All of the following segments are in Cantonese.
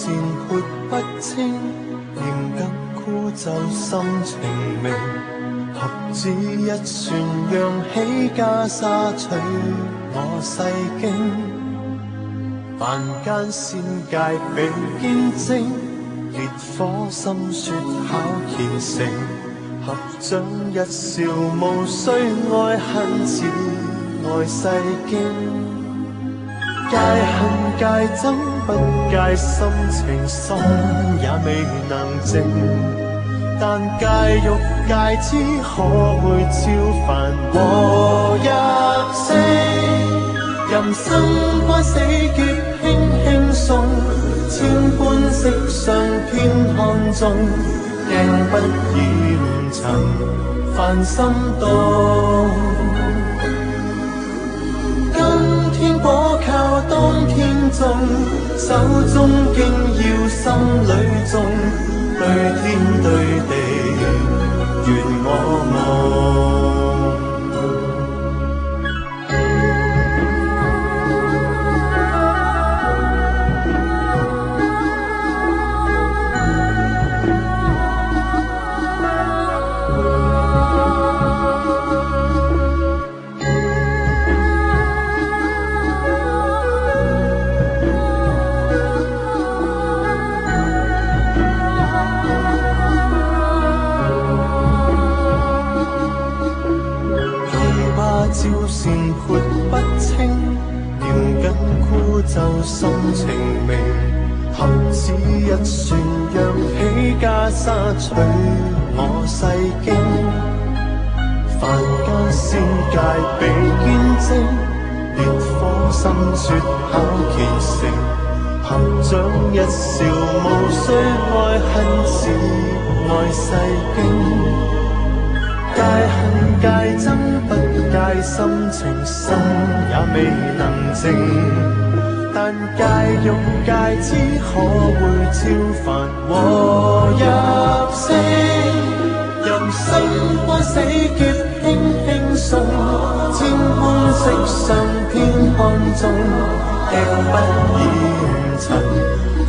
善潑不清，嚴格枯就心情明。合指一算，揚起袈裟取我世經。凡間仙界比堅貞，烈火心雪考虔誠。合掌一笑，無需愛恨，只愛世經。戒恨戒憎不戒心情，心也未能靜。但戒欲戒之，可會超凡和入聖？人生關死劫輕輕送，千般色相偏看中，鏡不染塵凡心動。今天果靠當天種，手中經要心裏種，對天對地願我夢。照善潑不清，嚴謹枯就心情明。合指一算，揚起袈裟取我世經。凡間仙界比堅貞，烈火心雪考虔誠。合掌一笑，無需愛恨，只愛世經。戒恨戒憎不戒心情，心也未能靜。但戒欲戒之，可會超凡和入聖？人生關死劫輕輕送，千般色相偏看中，鏡不染塵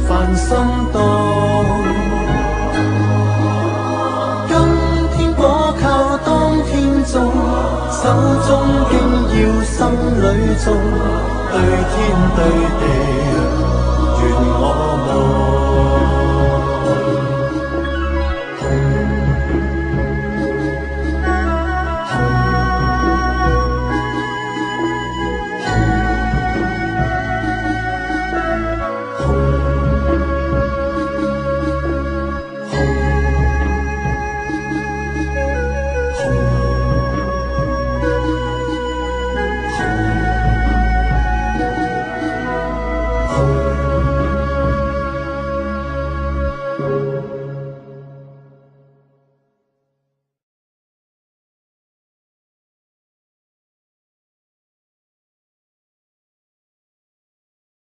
凡心動。手中經要心裏種，對天對地願